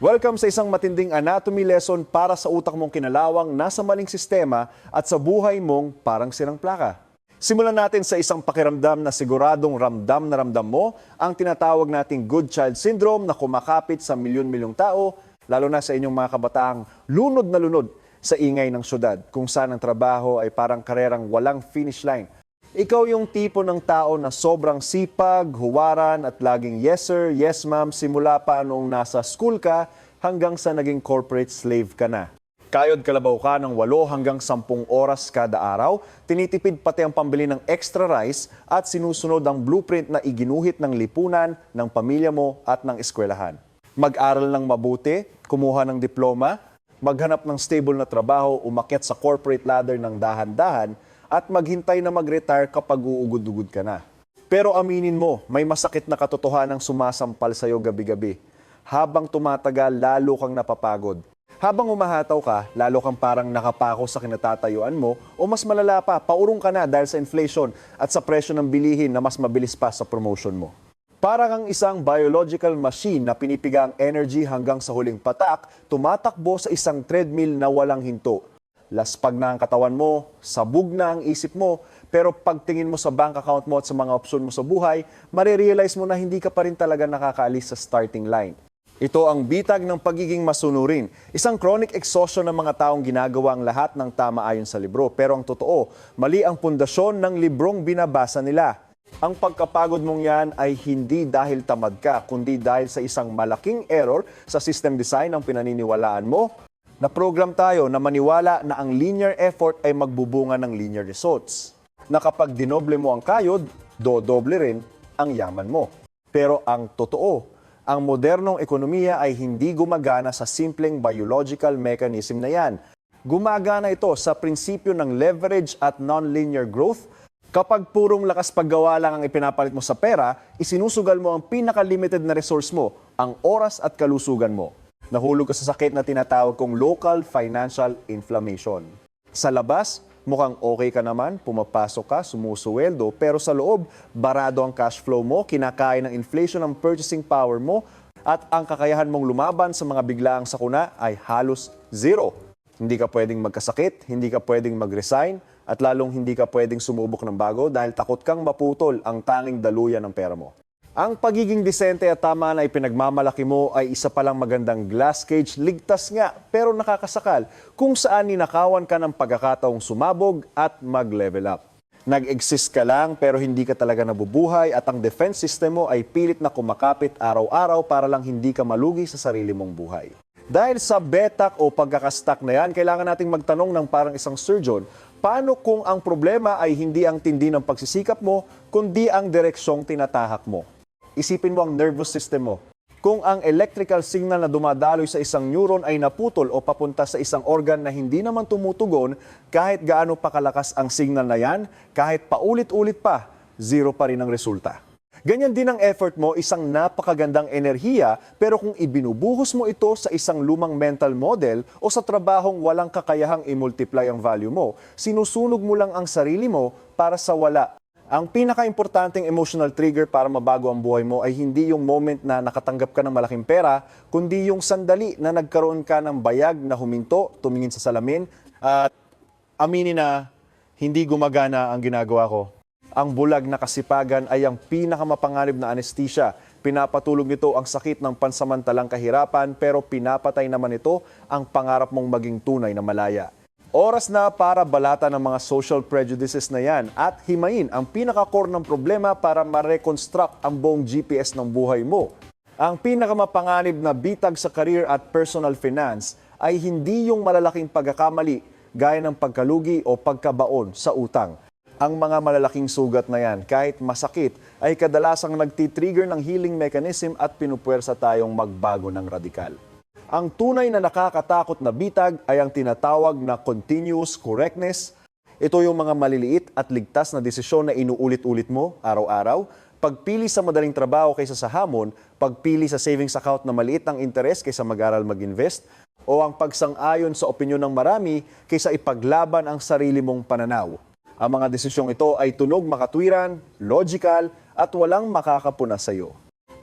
Welcome sa isang matinding anatomy lesson para sa utak mong kinalawang nasa maling sistema at sa buhay mong parang sirang plaka. Simulan natin sa isang pakiramdam na siguradong ramdam na ramdam mo, ang tinatawag nating good child syndrome na kumakapit sa milyon-milyong tao, lalo na sa inyong mga kabataang lunod na lunod sa ingay ng syudad, kung saan ang trabaho ay parang karerang walang finish line. Ikaw yung tipo ng tao na sobrang sipag, huwaran at laging yes sir, yes ma'am simula pa noong nasa school ka hanggang sa naging corporate slave ka na. Kayod kalabaw ka ng 8 hanggang 10 oras kada araw, tinitipid pati ang pambili ng extra rice at sinusunod ang blueprint na iginuhit ng lipunan, ng pamilya mo at ng eskwelahan. Mag-aral ng mabuti, kumuha ng diploma, maghanap ng stable na trabaho, umakyat sa corporate ladder ng dahan-dahan, at maghintay na mag-retire kapag uugod-ugod ka na. Pero aminin mo, may masakit na katotohanang sumasampal sa'yo gabi-gabi. Habang tumatagal, lalo kang napapagod. Habang umahataw ka, lalo kang parang nakapako sa kinatatayuan mo o mas malala pa, paurong ka na dahil sa inflation at sa presyo ng bilihin na mas mabilis pa sa promotion mo. Parang kang isang biological machine na pinipiga ang energy hanggang sa huling patak, tumatakbo sa isang treadmill na walang hinto. Laspag na ang katawan mo, sabog na ang isip mo, pero pagtingin mo sa bank account mo at sa mga opsyon mo sa buhay, marirealize mo na hindi ka pa rin talaga nakakaalis sa starting line. Ito ang bitag ng pagiging masunurin. Isang chronic exhaustion ng mga taong ginagawa ang lahat ng tama ayon sa libro. Pero ang totoo, mali ang pundasyon ng librong binabasa nila. Ang pagkapagod mong yan ay hindi dahil tamad ka, kundi dahil sa isang malaking error sa system design ng pinaniniwalaan mo. Na-program tayo na maniwala na ang linear effort ay magbubunga ng linear results. Na kapag dinoble mo ang kayod, dodoble rin ang yaman mo. Pero ang totoo, ang modernong ekonomiya ay hindi gumagana sa simpleng biological mechanism na yan. Gumagana ito sa prinsipyo ng leverage at non-linear growth. Kapag purong lakas paggawa lang ang ipinapalit mo sa pera, isinusugal mo ang pinaka-limited na resource mo, ang oras at kalusugan mo. Nahulog ka sa sakit na tinatawag kong local financial inflammation. Sa labas, mukhang okay ka naman, pumapasok ka, sumusuweldo, pero sa loob, barado ang cash flow mo, kinakain ng inflation ang purchasing power mo, at ang kakayahan mong lumaban sa mga biglaang sakuna ay halos zero. Hindi ka pwedeng magkasakit, hindi ka pwedeng mag-resign, at lalong hindi ka pwedeng sumubok ng bago dahil takot kang maputol ang tanging daluyan ng pera mo. Ang pagiging disente at tama na ipinagmamalaki mo ay isa palang magandang glass cage, ligtas nga pero nakakasakal kung saan ninakawan ka ng pagkakataong sumabog at mag-level up. Nag-exist ka lang pero hindi ka talaga nabubuhay at ang defense system mo ay pilit na kumakapit araw-araw para lang hindi ka malugi sa sarili mong buhay. Dahil sa betak o pagkakastak na yan, kailangan nating magtanong ng parang isang surgeon, paano kung ang problema ay hindi ang tindi ng pagsisikap mo, kundi ang direksyong tinatahak mo? Isipin mo ang nervous system mo. Kung ang electrical signal na dumadaloy sa isang neuron ay naputol o papunta sa isang organ na hindi naman tumutugon, kahit gaano pa kalakas ang signal na yan, kahit paulit-ulit pa, zero pa rin ang resulta. Ganyan din ang effort mo, isang napakagandang enerhiya, pero kung ibinubuhos mo ito sa isang lumang mental model o sa trabahong walang kakayahang i-multiply ang value mo, sinusunog mo lang ang sarili mo para sa wala. Ang pinaka-importanting emotional trigger para mabago ang buhay mo ay hindi yung moment na nakatanggap ka ng malaking pera, kundi yung sandali na nagkaroon ka ng bayag na huminto, tumingin sa salamin, at aminin na hindi gumagana ang ginagawa ko. Ang bulag na kasipagan ay ang pinakamapanganib na anesthesia. Pinapatulog nito ang sakit ng pansamantalang kahirapan, pero pinapatay naman ito ang pangarap mong maging tunay na malaya. Oras na para balata ng mga social prejudices na yan at himayin ang pinaka-core ng problema para ma-reconstruct ang buong GPS ng buhay mo. Ang pinakamapanganib na bitag sa career at personal finance ay hindi yung malalaking pagkakamali gaya ng pagkalugi o pagkabaon sa utang. Ang mga malalaking sugat na yan, kahit masakit, ay kadalasang nagtitrigger ng healing mechanism at pinupuwersa tayong magbago ng radikal. Ang tunay na nakakatakot na bitag ay ang tinatawag na continuous correctness. Ito yung mga maliliit at ligtas na desisyon na inuulit-ulit mo araw-araw. Pagpili sa madaling trabaho kaysa sa hamon, pagpili sa savings account na maliit ang interes kaysa mag-aral mag-invest, o ang pagsang-ayon sa opinyon ng marami kaysa ipaglaban ang sarili mong pananaw. Ang mga desisyong ito ay tunog makatwiran, logical, at walang makakapuna sa iyo.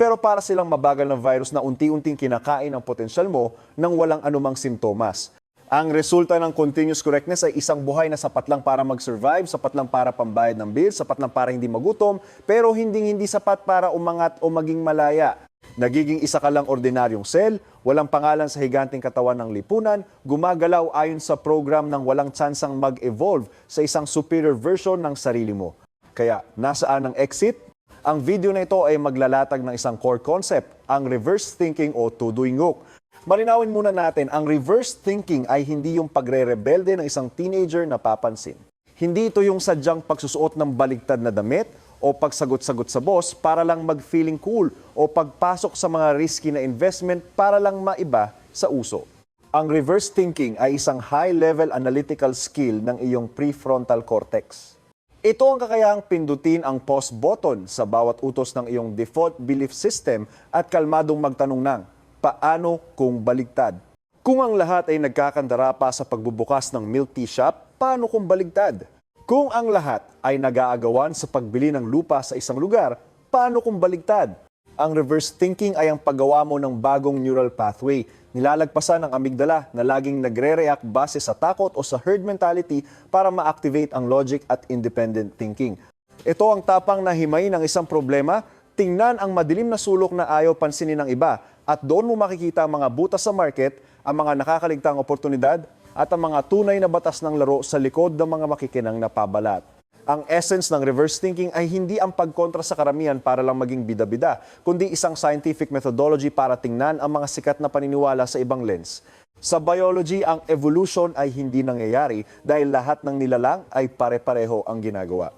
pero para silang mabagal na virus na unti-unting kinakain ang potensyal mo nang walang anumang sintomas. Ang resulta ng continuous correctness ay isang buhay na sapat lang para mag-survive, sapat lang para pambayad ng bills, sapat lang para hindi magutom, pero hindi sapat para umangat o maging malaya. Nagiging isa ka lang ordinaryong cell, walang pangalan sa higanting katawan ng lipunan, gumagalaw ayon sa program ng walang tsansang mag-evolve sa isang superior version ng sarili mo. Kaya, nasaan ang exit? Ang video na ito ay maglalatag ng isang core concept, ang reverse thinking o to-doing hook. Malinawin muna natin, ang reverse thinking ay hindi yung pagre-rebelde ng isang teenager na papansin. Hindi ito yung sadyang pagsusuot ng baligtad na damit o pagsagot-sagot sa boss para lang mag-feeling cool o pagpasok sa mga risky na investment para lang maiba sa uso. Ang reverse thinking ay isang high-level analytical skill ng iyong prefrontal cortex. Ito ang kakayahang pindutin ang pause button sa bawat utos ng iyong default belief system at kalmadong magtanong ng, paano kung baligtad? Kung ang lahat ay nagkakandara pa sa pagbubukas ng milk tea shop, paano kung baligtad? Kung ang lahat ay nag-aagawan sa pagbili ng lupa sa isang lugar, paano kung baligtad? Ang reverse thinking ay ang paggawa mo ng bagong neural pathway. Nilalagpasan ng amygdala na laging nagre-react base sa takot o sa herd mentality para ma-activate ang logic at independent thinking. Ito ang tapang na himay ng isang problema, tingnan ang madilim na sulok na ayaw pansinin ng iba at doon mo makikita ang mga butas sa market, ang mga nakakaligtang oportunidad at ang mga tunay na batas ng laro sa likod ng mga makikinang napabalat. Ang essence ng reverse thinking ay hindi ang pagkontra sa karamihan para lang maging bida-bida, kundi isang scientific methodology para tingnan ang mga sikat na paniniwala sa ibang lens. Sa biology, ang evolution ay hindi nangyayari dahil lahat ng nilalang ay pare-pareho ang ginagawa.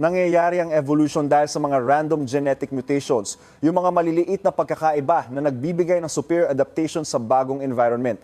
Nangyayari ang evolution dahil sa mga random genetic mutations, yung mga maliliit na pagkakaiba na nagbibigay ng superior adaptation sa bagong environment.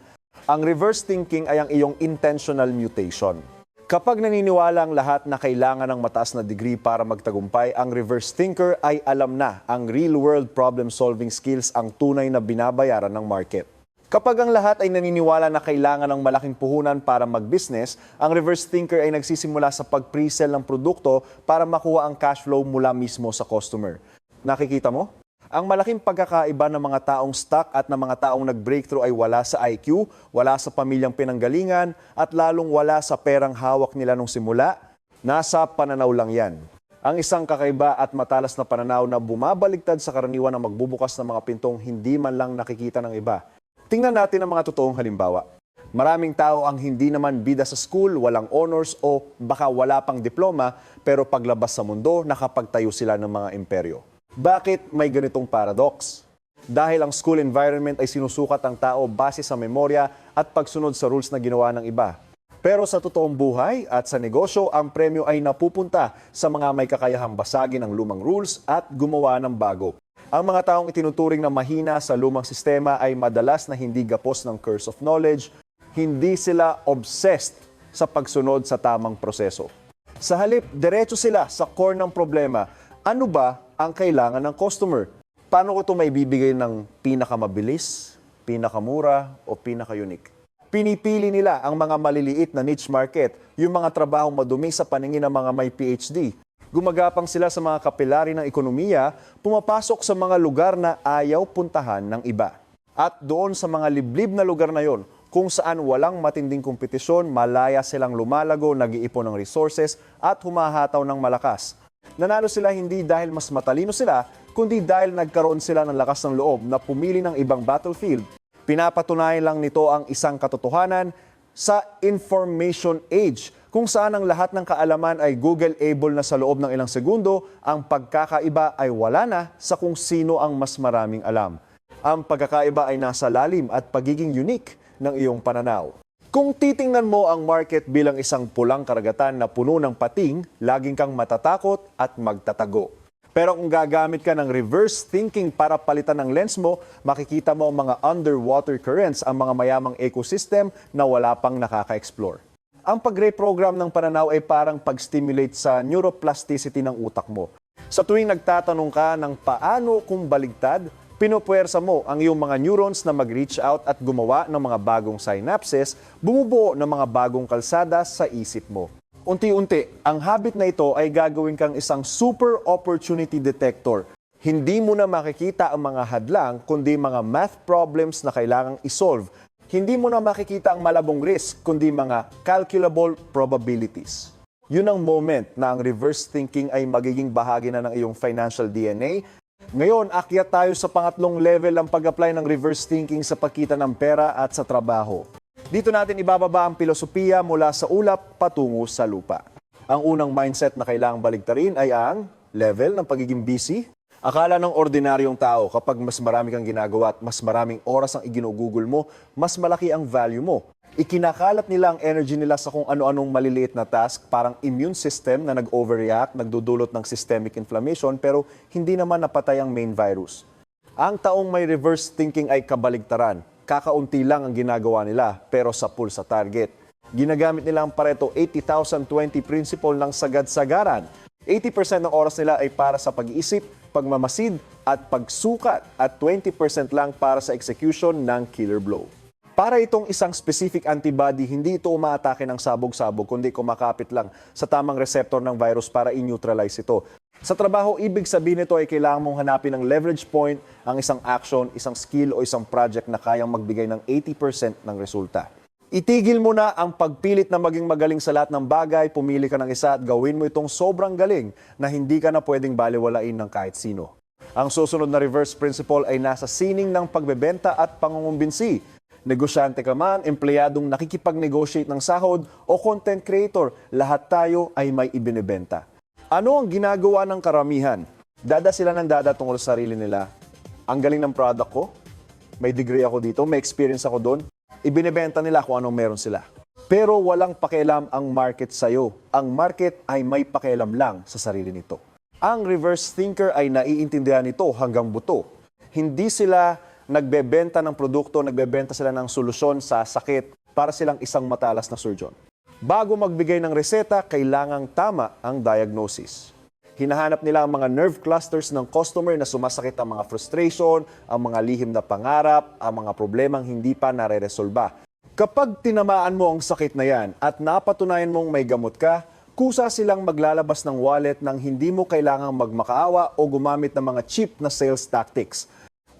Ang reverse thinking ay ang iyong intentional mutation. Kapag naniniwala ang lahat na kailangan ng mataas na degree para magtagumpay, ang reverse thinker ay alam na ang real-world problem-solving skills ang tunay na binabayaran ng market. Kapag ang lahat ay naniniwala na kailangan ng malaking puhunan para mag-business, ang reverse thinker ay nagsisimula sa pag-pre-sell ng produkto para makuha ang cash flow mula mismo sa customer. Nakikita mo? Ang malaking pagkakaiba ng mga taong stuck at ng mga taong nag-breakthrough ay wala sa IQ, wala sa pamilyang pinanggalingan, at lalong wala sa perang hawak nila nung simula. Nasa pananaw lang yan. Ang isang kakaiba at matalas na pananaw na bumabaligtad sa karaniwan na magbubukas ng mga pintong hindi man lang nakikita ng iba. Tingnan natin ang mga totoong halimbawa. Maraming tao ang hindi naman bida sa school, walang honors o baka wala pang diploma, pero paglabas sa mundo, nakapagtayo sila ng mga imperyo. Bakit may ganitong paradox? Dahil ang school environment ay sinusukat ang tao base sa memorya at pagsunod sa rules na ginawa ng iba. Pero sa totoong buhay at sa negosyo, ang premyo ay napupunta sa mga may kakayahang basagin ang lumang rules at gumawa ng bago. Ang mga taong itinuturing na mahina sa lumang sistema ay madalas na hindi gapos ng curse of knowledge, hindi sila obsessed sa pagsunod sa tamang proseso. Sa halip, diretso sila sa core ng problema. Ano ba ang kailangan ng customer? Paano ko ito maibibigay ng pinakamabilis, pinakamura o pinaka-unique? Pinipili nila ang mga maliliit na niche market, yung mga trabahong madumi sa paningin ng mga may PhD. Gumagapang sila sa mga kapilari ng ekonomiya, pumapasok sa mga lugar na ayaw puntahan ng iba. At doon sa mga liblib na lugar na yon, kung saan walang matinding kompetisyon, malaya silang lumalago, nag-iipon ng resources at humahataw ng malakas. Nanalo sila hindi dahil mas matalino sila, kundi dahil nagkaroon sila ng lakas ng loob na pumili ng ibang battlefield. Pinapatunayan lang nito ang isang katotohanan sa information age, kung saan ang lahat ng kaalaman ay Google-able na sa loob ng ilang segundo, ang pagkakaiba ay wala na sa kung sino ang mas maraming alam. Ang pagkakaiba ay nasa lalim at pagiging unique ng iyong pananaw. Kung titingnan mo ang market bilang isang pulang karagatan na puno ng pating, laging kang matatakot at magtatago. Pero kung gagamit ka ng reverse thinking para palitan ng lens mo, makikita mo ang mga underwater currents, ang mga mayamang ecosystem na wala pang nakaka-explore. Ang pag-reprogram ng pananaw ay parang pag-stimulate sa neuroplasticity ng utak mo. Sa tuwing nagtatanong ka ng paano kung baligtad, pinupuwersa mo ang iyong mga neurons na mag-reach out at gumawa ng mga bagong synapses, bumubuo ng mga bagong kalsada sa isip mo. Unti-unti, ang habit na ito ay gagawin kang isang super opportunity detector. Hindi mo na makikita ang mga hadlang kundi mga math problems na kailangang isolve. Hindi mo na makikita ang malabong risk kundi mga calculable probabilities. Yun ang moment na ang reverse thinking ay magiging bahagi na ng iyong financial DNA. Ngayon, akyat tayo sa pangatlong level ng pag-apply ng reverse thinking sa pagkita ng pera at sa trabaho. Dito natin ibababa ang filosofiya mula sa ulap patungo sa lupa. Ang unang mindset na kailangang baligtarin ay ang level ng pagiging busy. Akala ng ordinaryong tao kapag mas marami kang ginagawa at mas maraming oras ang iginugugol mo, mas malaki ang value mo. Ikinakalat nila ang energy nila sa kung ano-anong maliliit na task, parang immune system na nag-overreact, nagdudulot ng systemic inflammation, pero hindi naman napatay ang main virus. Ang taong may reverse thinking ay kabaligtaran. Kakaunti lang ang ginagawa nila, pero sa pull sa target. Ginagamit nila ang Pareto 80,000-20 principle ng sagad-sagaran. 80% ng oras nila ay para sa pag-iisip, pagmamasid at pagsukat at 20% lang para sa execution ng killer blow. Para itong isang specific antibody, hindi ito umaatake ng sabog-sabog kundi kumakapit lang sa tamang receptor ng virus para i-neutralize ito. Sa trabaho, ibig sabihin nito ay kailangan mong hanapin ng leverage point, ang isang action, isang skill o isang project na kayang magbigay ng 80% ng resulta. Itigil mo na ang pagpilit na maging magaling sa lahat ng bagay, pumili ka ng isa at gawin mo itong sobrang galing na hindi ka na pwedeng baliwalain ng kahit sino. Ang susunod na reverse principle ay nasa sining ng pagbebenta at pangungumbinsi. Negosyante ka man, empleyadong nakikipag-negotiate ng sahod o content creator, lahat tayo ay may ibinebenta. Ano ang ginagawa ng karamihan? Dada sila ng dada tungkol sa sarili nila. Ang galing ng product ko, may degree ako dito, may experience ako doon. Ibinebenta nila kung anong meron sila. Pero walang pakialam ang market sa'yo. Ang market ay may pakialam lang sa sarili nito. Ang reverse thinker ay naiintindihan nito hanggang buto. Hindi sila nagbebenta ng produkto, nagbebenta sila ng solusyon sa sakit para silang isang matalas na surgeon. Bago magbigay ng reseta, kailangang tama ang diagnosis. Hinahanap nila ang mga nerve clusters ng customer na sumasakit ang mga frustration, ang mga lihim na pangarap, ang mga problemang hindi pa nare-resolba. Kapag tinamaan mo ang sakit na yan at napatunayan mong may gamot ka, kusa silang maglalabas ng wallet nang hindi mo kailangang magmakaawa o gumamit ng mga cheap na sales tactics.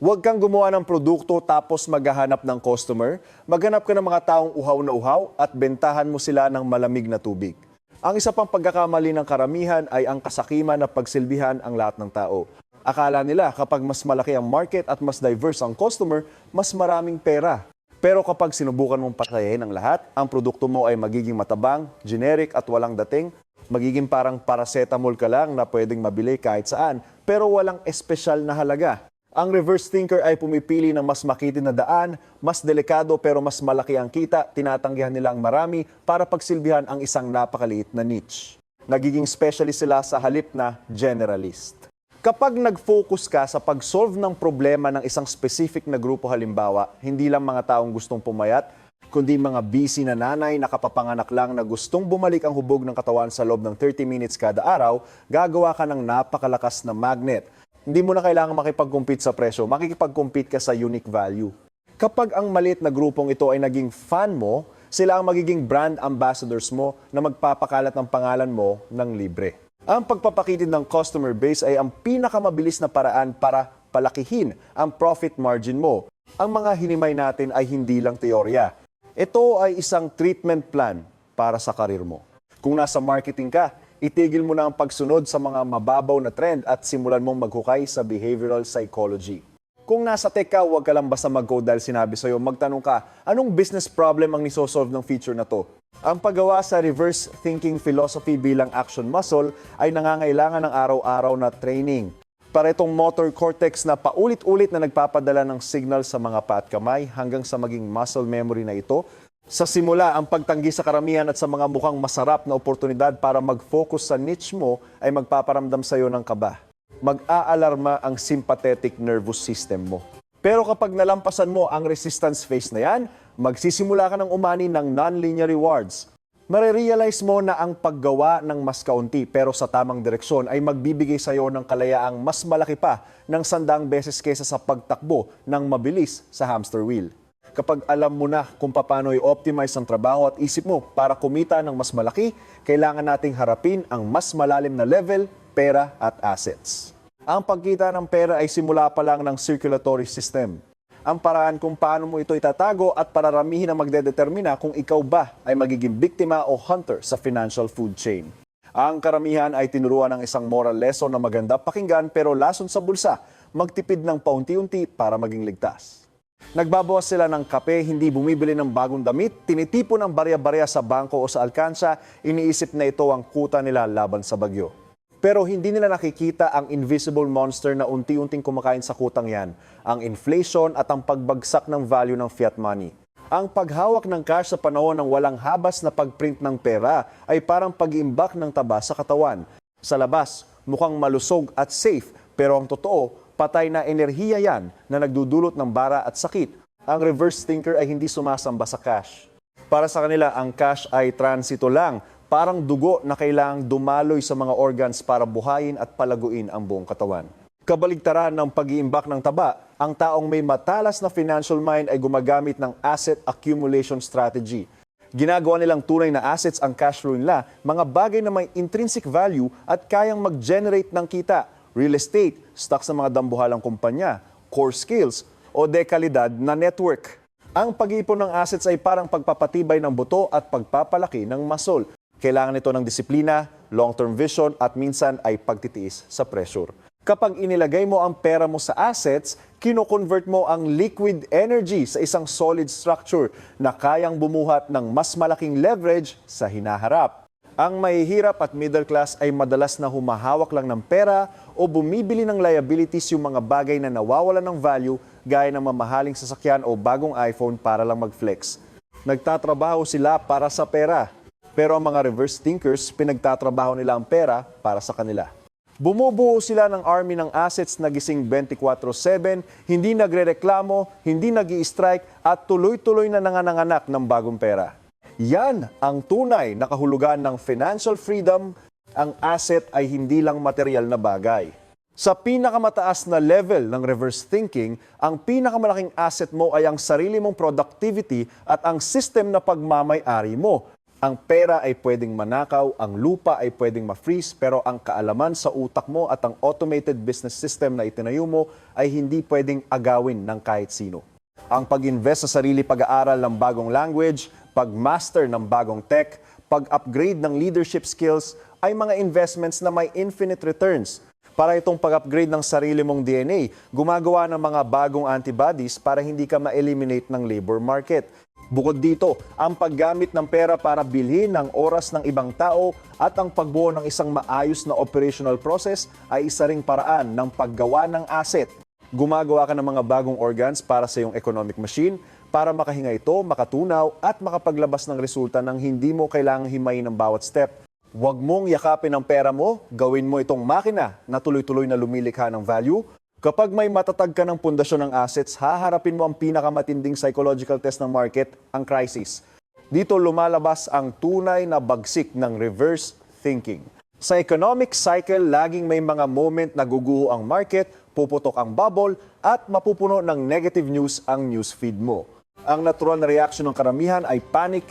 Huwag kang gumawa ng produkto tapos maghahanap ng customer. Maghanap ka ng mga taong uhaw na uhaw at bentahan mo sila ng malamig na tubig. Ang isa pang pagkakamali ng karamihan ay ang kasakiman na pagsilbihan ang lahat ng tao. Akala nila kapag mas malaki ang market at mas diverse ang customer, mas maraming pera. Pero kapag sinubukan mong patayin ang lahat, ang produkto mo ay magiging matabang, generic at walang dating, magiging parang paracetamol ka lang na pwedeng mabili kahit saan, pero walang espesyal na halaga. Ang reverse thinker ay pumipili ng mas makitid na daan, mas delikado pero mas malaki ang kita, tinatanggihan nila ang marami para pagsilbihan ang isang napakaliit na niche. Nagiging specialist sila sa halip na generalist. Kapag nag-focus ka sa pag-solve ng problema ng isang specific na grupo halimbawa, hindi lang mga taong gustong pumayat, kundi mga busy na nanay na kapapanganak lang na gustong bumalik ang hubog ng katawan sa loob ng 30 minutes kada araw, gagawa ka ng napakalakas na magnet. Hindi mo na kailangan makipag-compete sa presyo, makikipag-compete ka sa unique value. Kapag ang maliit na grupong ito ay naging fan mo, sila ang magiging brand ambassadors mo na magpapakalat ng pangalan mo ng libre. Ang pagpapakitid ng customer base ay ang pinakamabilis na paraan para palakihin ang profit margin mo. Ang mga hinimay natin ay hindi lang teorya. Ito ay isang treatment plan para sa karir mo. Kung nasa marketing ka, itigil mo na ang pagsunod sa mga mababaw na trend at simulan mong maghukay sa behavioral psychology. Kung nasa tech ka, huwag ka lang basta mag-code dahil sinabi sa'yo, magtanong ka, anong business problem ang nisosolve ng feature na to? Ang paggawa sa reverse thinking philosophy bilang action muscle ay nangangailangan ng araw-araw na training. Para itong motor cortex na paulit-ulit na nagpapadala ng signal sa mga paa at kamay hanggang sa maging muscle memory na ito. Sa simula, ang pagtanggi sa karamihan at sa mga mukhang masarap na oportunidad para mag-focus sa niche mo ay magpaparamdam sa iyo ng kaba. Mag-aalarma ang sympathetic nervous system mo. Pero kapag nalampasan mo ang resistance phase na yan, magsisimula ka ng umani ng non-linear rewards. Marirealize mo na ang paggawa ng mas kaunti pero sa tamang direksyon ay magbibigay sa iyo ng kalayaang mas malaki pa ng 100 beses kaysa sa pagtakbo ng mabilis sa hamster wheel. Kapag alam mo na kung paano i-optimize ang trabaho at isip mo para kumita ng mas malaki, kailangan nating harapin ang mas malalim na level, pera at assets. Ang pagkita ng pera ay simula pa lang ng circulatory system. Ang paraan kung paano mo ito itatago at pararamihin ang magdedetermina kung ikaw ba ay magiging biktima o hunter sa financial food chain. Ang karamihan ay tinuruan ng isang moral lesson na maganda pakinggan pero lason sa bulsa, magtipid ng paunti-unti para maging ligtas. Nagbabawas sila ng kape, hindi bumibili ng bagong damit, tinitipon ng barya-barya sa bangko o sa alkansa, iniisip na ito ang kuta nila laban sa bagyo. Pero hindi nila nakikita ang invisible monster na unti-unting kumakain sa kutang yan, ang inflation at ang pagbagsak ng value ng fiat money. Ang paghawak ng cash sa panahon ng walang habas na pagprint ng pera ay parang pag-iimbak ng taba sa katawan. Sa labas, mukhang malusog at safe, pero ang totoo, patay na enerhiya yan na nagdudulot ng bara at sakit. Ang reverse thinker ay hindi sumasamba sa cash. Para sa kanila, ang cash ay transito lang, parang dugo na kailangang dumaloy sa mga organs para buhayin at palaguin ang buong katawan. Kabaligtaran ng pag-iimbak ng taba, ang taong may matalas na financial mind ay gumagamit ng asset accumulation strategy. Ginagawa nilang tunay na assets ang cash flow nila, mga bagay na may intrinsic value at kayang mag-generate ng kita, real estate, stocks ng mga dambuhalang kumpanya, core skills, o dekalidad na network. Ang pag-iipon ng assets ay parang pagpapatibay ng buto at pagpapalaki ng muscle. Kailangan ito ng disiplina, long-term vision at minsan ay pagtitiis sa pressure. Kapag inilagay mo ang pera mo sa assets, kino-convert mo ang liquid energy sa isang solid structure na kayang bumuhat ng mas malaking leverage sa hinaharap. Ang mahihirap at middle class ay madalas na humahawak lang ng pera o bumibili ng liabilities, yung mga bagay na nawawalan ng value gaya ng mamahaling sasakyan o bagong iPhone para lang mag-flex. Nagtatrabaho sila para sa pera. Pero ang mga reverse thinkers, pinagtatrabaho nila ang pera para sa kanila. Bumubuo sila ng army ng assets na gising 24/7, hindi nagrereklamo, hindi nag-i-strike at tuloy-tuloy na nanganganak ng bagong pera. Yan ang tunay na kahulugan ng financial freedom. Ang asset ay hindi lang material na bagay. Sa pinakamataas na level ng reverse thinking, ang pinakamalaking asset mo ay ang sarili mong productivity at ang system na pagmamay-ari mo. Ang pera ay pwedeng manakaw, ang lupa ay pwedeng ma-freeze, pero ang kaalaman sa utak mo at ang automated business system na itinayo mo ay hindi pwedeng agawin ng kahit sino. Ang pag-invest sa sarili pag-aaral ng bagong language, pag-master ng bagong tech, pag-upgrade ng leadership skills ay mga investments na may infinite returns. Para itong pag-upgrade ng sarili mong DNA, gumagawa ng mga bagong antibodies para hindi ka ma-eliminate ng labor market. Bukod dito, ang paggamit ng pera para bilhin ang oras ng ibang tao at ang pagbuo ng isang maayos na operational process ay isa ring paraan ng paggawa ng asset. Gumagawa ka ng mga bagong organs para sa iyong economic machine para makahinga ito, makatunaw at makapaglabas ng resulta ng hindi mo kailangang himayin ng bawat step. Huwag mong yakapin ang pera mo, gawin mo itong makina na tuloy-tuloy na lumilikha ng value. Kapag may matatag ka ng pundasyon ng assets, haharapin mo ang pinakamatinding psychological test ng market, ang crisis. Dito lumalabas ang tunay na bagsik ng reverse thinking. Sa economic cycle, laging may mga moment na guguho ang market, puputok ang bubble, at mapupuno ng negative news ang newsfeed mo. Ang natural na reaction ng karamihan ay panic.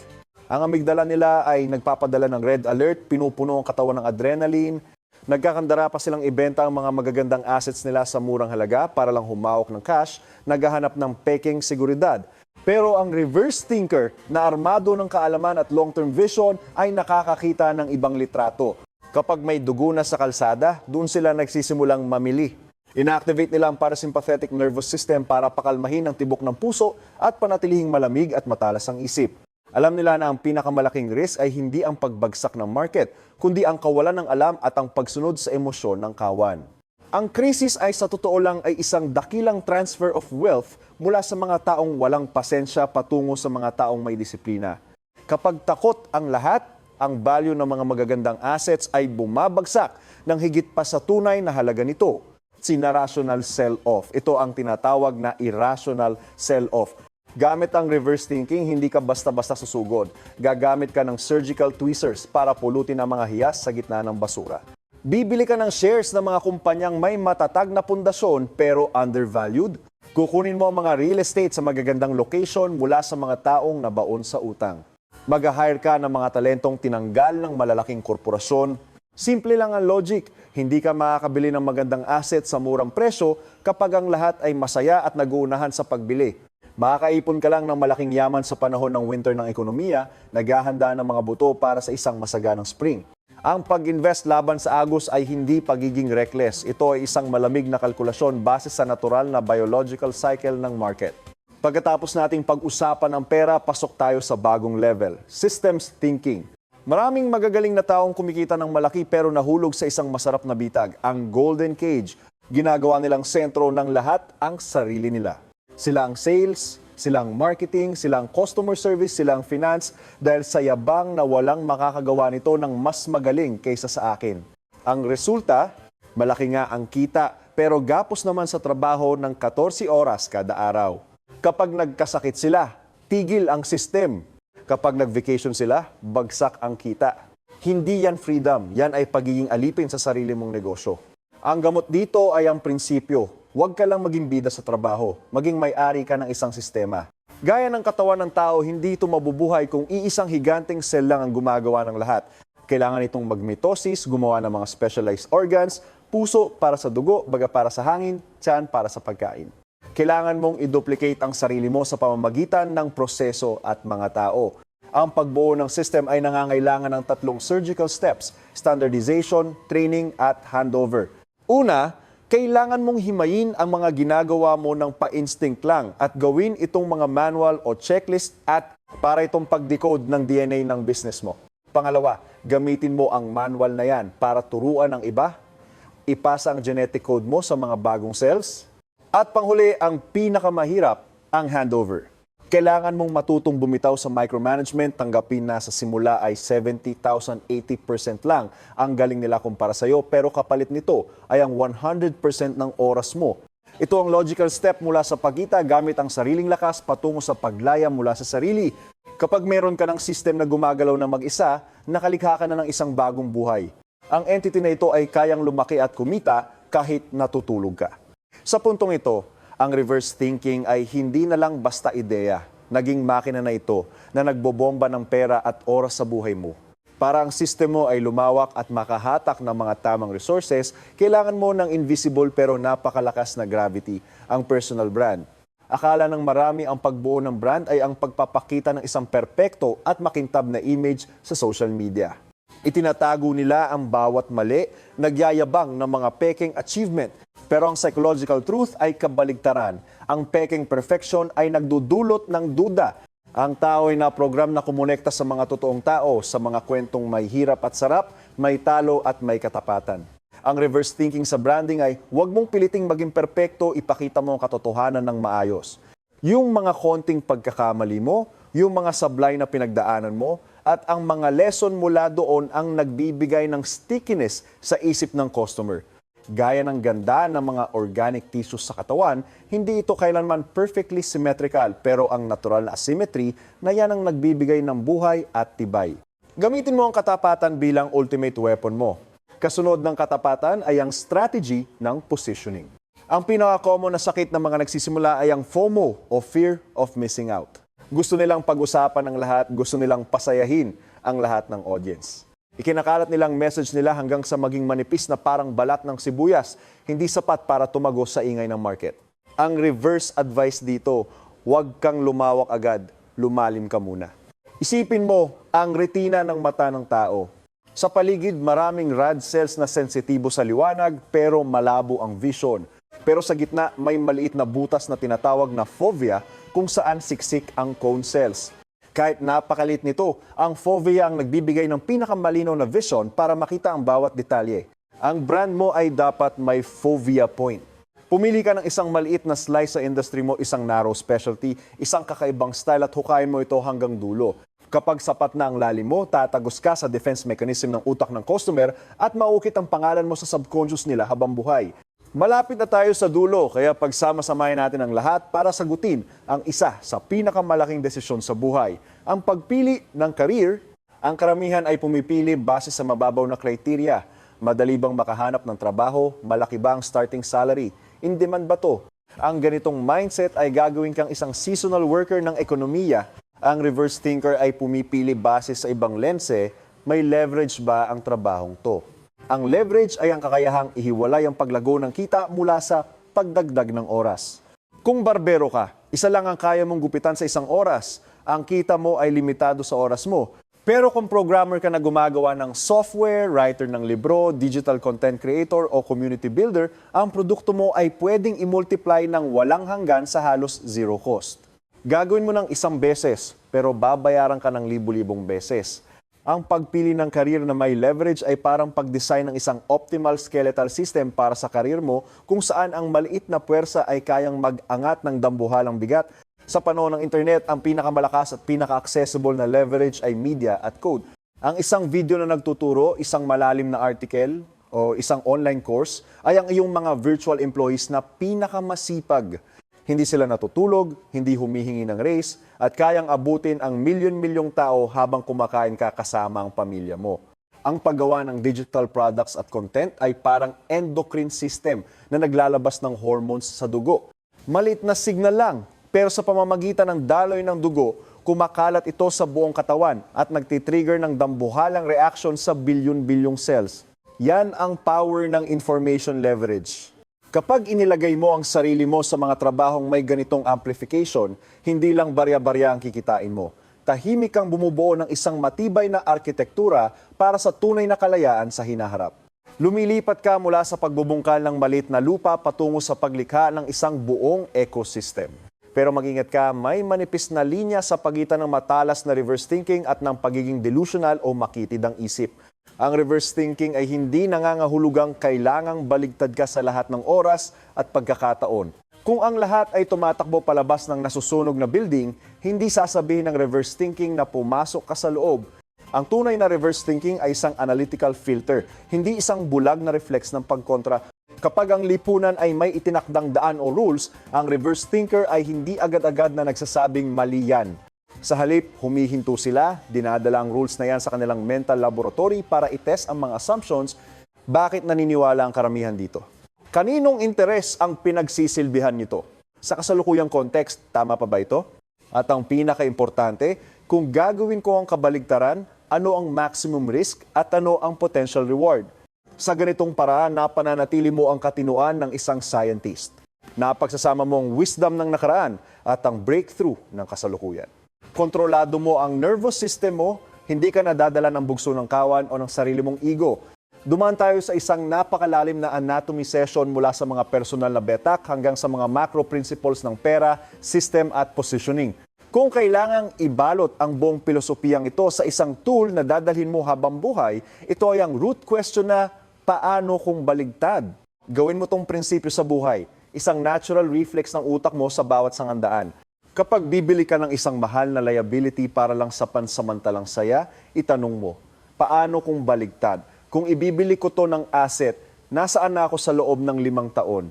Ang amygdala nila ay nagpapadala ng red alert, pinupuno ang katawan ng adrenaline. Nagkakandara pa silang ibenta ang mga magagandang assets nila sa murang halaga para lang humawak ng cash, naghahanap ng peking seguridad. Pero ang reverse thinker na armado ng kaalaman at long-term vision ay nakakakita ng ibang litrato. Kapag may dugo na sa kalsada, doon sila nagsisimulang mamili. Inactivate nila ang parasympathetic nervous system para pakalmahin ang tibok ng puso at panatilihing malamig at matalas ang isip. Alam nila na ang pinakamalaking risk ay hindi ang pagbagsak ng market, kundi ang kawalan ng alam at ang pagsunod sa emosyon ng kawan. Ang krisis ay sa totoo lang ay isang dakilang transfer of wealth mula sa mga taong walang pasensya patungo sa mga taong may disiplina. Kapag takot ang lahat, ang value ng mga magagandang assets ay bumabagsak ng higit pa sa tunay na halaga nito. Rational sell-off. Ito ang tinatawag na irrational sell-off. Gamit ang reverse thinking, hindi ka basta-basta susugod. Gagamit ka ng surgical tweezers para pulutin ang mga hiyas sa gitna ng basura. Bibili ka ng shares ng mga kumpanyang may matatag na pundasyon pero undervalued. Kukunin mo ang mga real estate sa magagandang location mula sa mga taong nabaon sa utang. Mag-hire ka ng mga talentong tinanggal ng malalaking korporasyon. Simple lang ang logic. Hindi ka makakabili ng magandang asset sa murang presyo kapag ang lahat ay masaya at nag-uunahan sa pagbili. Makakaipon ka lang ng malaking yaman sa panahon ng winter ng ekonomiya, naghahanda ng mga buto para sa isang masaganang spring. Ang pag-invest laban sa agos ay hindi pagiging reckless. Ito ay isang malamig na kalkulasyon base sa natural na biological cycle ng market. Pagkatapos nating pag-usapan ng pera, pasok tayo sa bagong level, systems thinking. Maraming magagaling na taong kumikita ng malaki pero nahulog sa isang masarap na bitag, ang golden cage. Ginagawa nilang sentro ng lahat ang sarili nila. Sila ang sales, silang marketing, silang customer service, silang finance dahil sa yabang na walang makakagawa nito ng mas magaling kaysa sa akin. Ang resulta, malaki nga ang kita pero gapos naman sa trabaho ng 14 oras kada araw. Kapag nagkasakit sila, tigil ang system. Kapag nag-vacation sila, bagsak ang kita. Hindi yan freedom, yan ay pagiging alipin sa sarili mong negosyo. Ang gamot dito ay ang prinsipyo. Huwag ka lang maging bida sa trabaho, maging may-ari ka ng isang sistema. Gaya ng katawan ng tao, hindi ito mabubuhay kung iisang higanteng cell lang ang gumagawa ng lahat. Kailangan itong mag-mitosis, gumawa ng mga specialized organs, puso para sa dugo, baga para sa hangin, tiyan para sa pagkain. Kailangan mong i-duplicate ang sarili mo sa pamamagitan ng proseso at mga tao. Ang pagbuo ng system ay nangangailangan ng 3 surgical steps: standardization, training, at handover. Una, kailangan mong himayin ang mga ginagawa mo ng pa-instinct lang at gawin itong mga manual o checklist at para itong pag-decode ng DNA ng business mo. Pangalawa, gamitin mo ang manual na yan para turuan ang iba, ipasa ang genetic code mo sa mga bagong cells, at panghuli, ang pinakamahirap, ang handover. Kailangan mong matutong bumitaw sa micromanagement, tanggapin na sa simula ay 70,000, 80% lang ang galing nila kumpara sa'yo, pero kapalit nito ay ang 100% ng oras mo. Ito ang logical step mula sa pagkita gamit ang sariling lakas patungo sa paglaya mula sa sarili. Kapag meron ka ng system na gumagalaw na mag-isa, nakalikha ka na ng isang bagong buhay. Ang entity na ito ay kayang lumaki at kumita kahit natutulog ka. Sa puntong ito, ang reverse thinking ay hindi na lang basta ideya. Naging makina na ito na nagbobomba ng pera at oras sa buhay mo. Para ang system mo ay lumawak at makahatak ng mga tamang resources, kailangan mo ng invisible pero napakalakas na gravity, ang personal brand. Akala ng marami ang pagbuo ng brand ay ang pagpapakita ng isang perpekto at makintab na image sa social media. Itinatago nila ang bawat mali, nagyayabang ng mga peking achievement. Pero ang psychological truth ay kabaligtaran. Ang peking perfection ay nagdudulot ng duda. Ang tao ay naprogram na kumonekta sa mga totoong tao, sa mga kwentong may hirap at sarap, may talo at may katapatan. Ang reverse thinking sa branding ay huwag mong piliting maging perpekto, ipakita mo ang katotohanan ng maayos. Yung mga konting pagkakamali mo, yung mga sablay na pinagdaanan mo, at ang mga lesson mula doon ang nagbibigay ng stickiness sa isip ng customer. Gaya ng ganda ng mga organic tissues sa katawan, hindi ito kailanman perfectly symmetrical pero ang natural na asymmetry na yan ang nagbibigay ng buhay at tibay. Gamitin mo ang katapatan bilang ultimate weapon mo. Kasunod ng katapatan ay ang strategy ng positioning. Ang pinaka-common na sakit ng mga nagsisimula ay ang FOMO o fear of missing out. Gusto nilang pag-usapan ng lahat, gusto nilang pasayahin ang lahat ng audience. Ikinakalat nilang message nila hanggang sa maging manipis na parang balat ng sibuyas, hindi sapat para tumago sa ingay ng market. Ang reverse advice dito, huwag kang lumawak agad, lumalim ka muna. Isipin mo ang retina ng mata ng tao. Sa paligid, maraming rod cells na sensitibo sa liwanag pero malabo ang vision. Pero sa gitna, may maliit na butas na tinatawag na fovea kung saan siksik ang cone cells. Kahit napakalit nito, ang fovea ang nagbibigay ng pinakamalinaw na vision para makita ang bawat detalye. Ang brand mo ay dapat may fovea point. Pumili ka ng isang maliit na slice sa industry mo, isang narrow specialty, isang kakaibang style at hukayin mo ito hanggang dulo. Kapag sapat na ang lalim mo, tatagos ka sa defense mechanism ng utak ng customer at maukit ang pangalan mo sa subconscious nila habang buhay. Malapit na tayo sa dulo, kaya pagsama-samahin natin ang lahat para sagutin ang isa sa pinakamalaking desisyon sa buhay. Ang pagpili ng career, ang karamihan ay pumipili base sa mababaw na kriteriya. Madali bang makahanap ng trabaho? Malaki ba ang starting salary? In demand ba to? Ang ganitong mindset ay gagawin kang isang seasonal worker ng ekonomiya. Ang reverse thinker ay pumipili base sa ibang lense, may leverage ba ang trabahong to? Ang leverage ay ang kakayahang ihiwalay ang paglago ng kita mula sa pagdagdag ng oras. Kung barbero ka, isa lang ang kaya mong gupitan sa isang oras. Ang kita mo ay limitado sa oras mo. Pero kung programmer ka na gumagawa ng software, writer ng libro, digital content creator o community builder, ang produkto mo ay pwedeng i-multiply ng walang hanggan sa halos zero cost. Gagawin mo ng isang beses, pero babayaran ka ng libu-libong beses. Ang pagpili ng career na may leverage ay parang pag-design ng isang optimal skeletal system para sa career mo kung saan ang maliit na puwersa ay kayang mag-angat ng dambuhalang bigat. Sa panahon ng internet, ang pinakamalakas at pinaka-accessible na leverage ay media at code. Ang isang video na nagtuturo, isang malalim na article o isang online course ay ang iyong mga virtual employees na pinakamasipag. Hindi sila natutulog, hindi humihingi ng raise, at kayang abutin ang milyon-milyong tao habang kumakain ka kasama ang pamilya mo. Ang paggawa ng digital products at content ay parang endocrine system na naglalabas ng hormones sa dugo. Maliit na signal lang, pero sa pamamagitan ng daloy ng dugo, kumakalat ito sa buong katawan at nagtitrigger ng dambuhalang reaction sa bilyon-bilyong cells. Yan ang power ng information leverage. Kapag inilagay mo ang sarili mo sa mga trabahong may ganitong amplification, hindi lang barya-barya ang kikitain mo. Tahimik kang bumubuo ng isang matibay na arkitektura para sa tunay na kalayaan sa hinaharap. Lumilipat ka mula sa pagbubungkal ng maliit na lupa patungo sa paglikha ng isang buong ecosystem. Pero mag-ingat ka, may manipis na linya sa pagitan ng matalas na reverse thinking at ng pagiging delusional o makitid ang isip. Ang reverse thinking ay hindi nangangahulugang kailangang baligtad ka sa lahat ng oras at pagkakataon. Kung ang lahat ay tumatakbo palabas ng nasusunog na building, hindi sasabihin ng reverse thinking na pumasok ka sa loob. Ang tunay na reverse thinking ay isang analytical filter, hindi isang bulag na reflex ng pagkontra. Kapag ang lipunan ay may itinakdang daan o rules, ang reverse thinker ay hindi agad-agad na nagsasabing mali yan. Sa halip, humihinto sila, dinadala ang rules na yan sa kanilang mental laboratory para itest ang mga assumptions. Bakit naniniwala ang karamihan dito? Kaninong interes ang pinagsisilbihan nito? Sa kasalukuyang context, tama pa ba ito? At ang pinaka-importante, kung gagawin ko ang kabaligtaran, ano ang maximum risk at ano ang potential reward? Sa ganitong paraan, napananatili mo ang katinuan ng isang scientist. Napagsasama mo ang wisdom ng nakaraan at ang breakthrough ng kasalukuyan. Kontrolado mo ang nervous system mo, hindi ka nadadala ng bugso ng kawan o ng sarili mong ego. Dumaan tayo sa isang napakalalim na anatomy session mula sa mga personal na betak hanggang sa mga macro principles ng pera, system at positioning. Kung kailangang ibalot ang buong pilosopiyang ito sa isang tool na dadalhin mo habang buhay, ito ay ang root question na paano kung baligtad? Gawin mo tong prinsipyo sa buhay, isang natural reflex ng utak mo sa bawat sangandaan. Kapag bibili ka ng isang mahal na liability para lang sa pansamantalang saya, itanong mo, paano kung baligtad? Kung ibibili ko to ng asset, nasaan na ako sa loob ng 5 taon?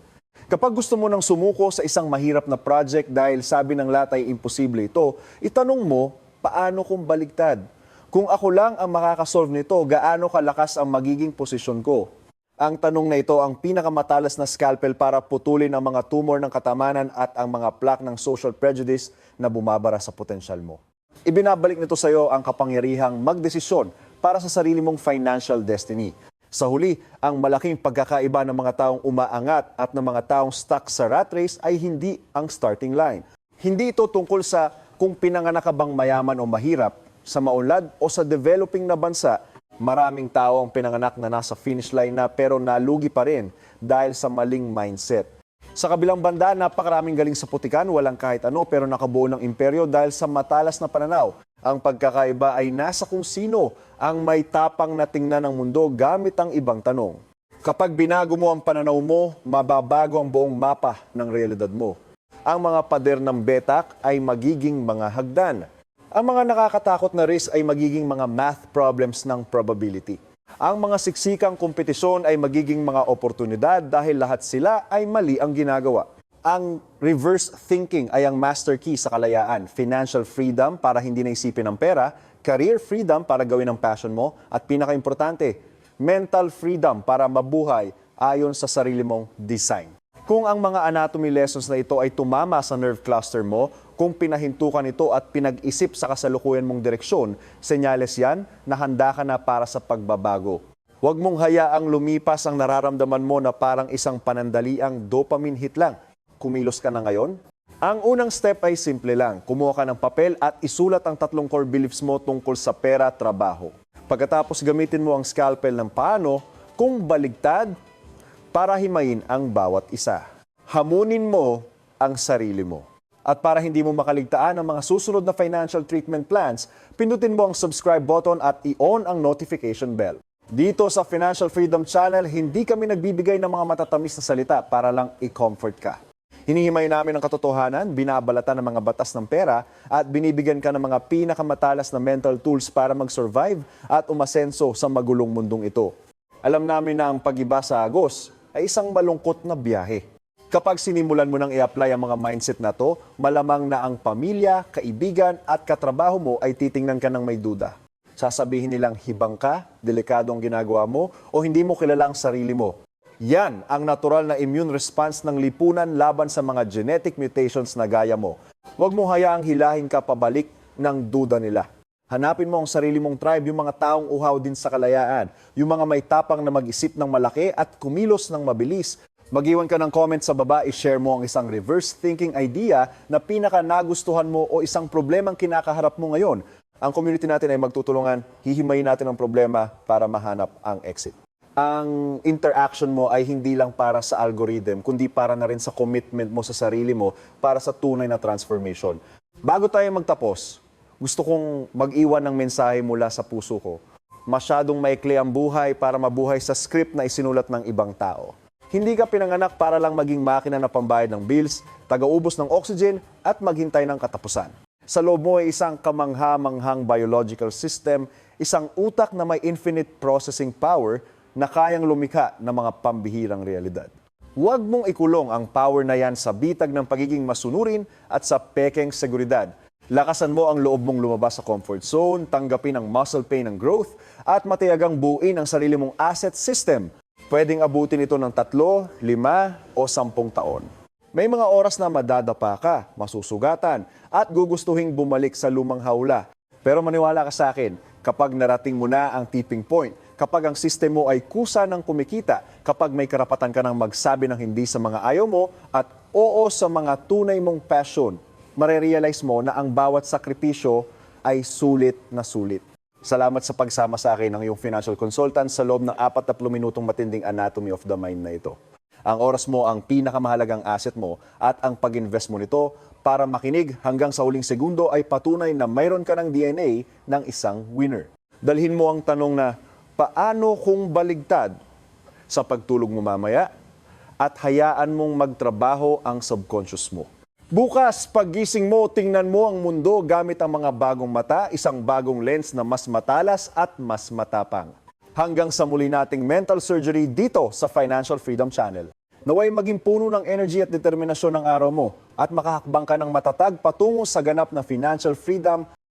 Kapag gusto mo nang sumuko sa isang mahirap na project dahil sabi ng lahat ay imposible ito, itanong mo, paano kung baligtad? Kung ako lang ang makakasolve nito, gaano kalakas ang magiging posisyon ko? Ang tanong na ito ang pinakamatalas na scalpel para putulin ang mga tumor ng katamanan at ang mga plaque ng social prejudice na bumabara sa potensyal mo. Ibinabalik nito sa iyo ang kapangyarihang magdesisyon para sa sarili mong financial destiny. Sa huli, ang malaking pagkakaiba ng mga taong umaangat at ng mga taong stuck sa rat race ay hindi ang starting line. Hindi ito tungkol sa kung pinanganak ka bang mayaman o mahirap, sa maunlad o sa developing na bansa. Maraming tao ang pinanganak na nasa finish line na pero nalugi pa rin dahil sa maling mindset. Sa kabilang banda, napakaraming galing sa putikan, walang kahit ano pero nakabuo ng imperyo dahil sa matalas na pananaw. Ang pagkakaiba ay nasa kung sino ang may tapang na tingnan ng mundo gamit ang ibang tanong. Kapag binago mo ang pananaw mo, mababago ang buong mapa ng realidad mo. Ang mga pader ng betak ay magiging mga hagdan. Ang mga nakakatakot na risk ay magiging mga math problems ng probability. Ang mga siksikang kompetisyon ay magiging mga oportunidad dahil lahat sila ay mali ang ginagawa. Ang reverse thinking ay ang master key sa kalayaan. Financial freedom para hindi naisipin ang pera, career freedom para gawin ang passion mo, at pinaka-importante, mental freedom para mabuhay ayon sa sarili mong design. Kung ang mga anatomy lessons na ito ay tumama sa nerve cluster mo, kung pinahintukan ito at pinag-isip sa kasalukuyan mong direksyon, senyales yan na handa ka na para sa pagbabago. Huwag mong hayaang lumipas ang nararamdaman mo na parang isang panandaliang dopamine hit lang. Kumilos ka na ngayon? Ang unang step ay simple lang. Kumuha ka ng papel at isulat ang 3 core beliefs mo tungkol sa pera, trabaho. Pagkatapos gamitin mo ang scalpel ng paano kung baligtad para himayin ang bawat isa. Hamunin mo ang sarili mo. At para hindi mo makaligtaan ang mga susunod na financial treatment plans, pindutin mo ang subscribe button at i-on ang notification bell. Dito sa Financial Freedom Channel, hindi kami nagbibigay ng mga matatamis na salita para lang i-comfort ka. Hinihimay namin ang katotohanan, binabalatan ng mga batas ng pera at binibigyan ka ng mga pinakamatalas na mental tools para mag-survive at umasenso sa magulong mundong ito. Alam namin na ang pag-iba sa agos ay isang malungkot na biyahe. Kapag sinimulan mo nang i-apply ang mga mindset na to, malamang na ang pamilya, kaibigan at katrabaho mo ay titingnan ka ng may duda. Sasabihin nilang hibang ka, delikado ang ginagawa mo, o hindi mo kilala ang sarili mo. Yan ang natural na immune response ng lipunan laban sa mga genetic mutations na gaya mo. Huwag mo hayaang hilahin ka pabalik ng duda nila. Hanapin mo ang sarili mong tribe, yung mga taong uhaw din sa kalayaan, yung mga may tapang na mag-isip ng malaki at kumilos ng mabilis. Mag-iwan ka ng comment sa baba, i-share mo ang isang reverse thinking idea na pinaka nagustuhan mo o isang problemang kinakaharap mo ngayon. Ang community natin ay magtutulungan, hihimayin natin ang problema para mahanap ang exit. Ang interaction mo ay hindi lang para sa algorithm, kundi para na rin sa commitment mo sa sarili mo para sa tunay na transformation. Bago tayo magtapos, gusto kong mag-iwan ng mensahe mula sa puso ko. Masyadong maikli ang buhay para mabuhay sa script na isinulat ng ibang tao. Hindi ka pinanganak para lang maging makina na pambayad ng bills, taga-ubos ng oxygen at maghintay ng katapusan. Sa loob mo ay isang kamangha-manghang biological system, isang utak na may infinite processing power na kayang lumikha ng mga pambihirang realidad. Huwag mong ikulong ang power na yan sa bitag ng pagiging masunurin at sa pekeng seguridad. Lakasan mo ang loob mong lumabas sa comfort zone, tanggapin ang muscle pain ng growth, at matiyagang buuin ang sarili mong asset system. Pwedeng abutin ito ng 3, 5 o 10 taon. May mga oras na madadapa ka, masusugatan, at gugustuhing bumalik sa lumang hawla. Pero maniwala ka sa akin, kapag narating mo na ang tipping point, kapag ang system mo ay kusa ng kumikita, kapag may karapatan ka ng magsabi ng hindi sa mga ayaw mo at oo sa mga tunay mong passion, marerealize mo na ang bawat sakripisyo ay sulit na sulit. Salamat sa pagsama sa akin ng iyong financial consultant sa loob ng 40 minutong matinding anatomy of the mind na ito. Ang oras mo ang pinakamahalagang asset mo at ang pag-invest mo nito para makinig hanggang sa huling segundo ay patunay na mayroon ka ng DNA ng isang winner. Dalhin mo ang tanong na, paano kung baligtad sa pagtulog mo mamaya at hayaan mong magtrabaho ang subconscious mo. Bukas, paggising mo, tingnan mo ang mundo gamit ang mga bagong mata, isang bagong lens na mas matalas at mas matapang. Hanggang sa muli nating mental surgery dito sa Financial Freedom Channel. Naway maging puno ng energy at determinasyon ng araw mo at makahakbang ka ng matatag patungo sa ganap na financial freedom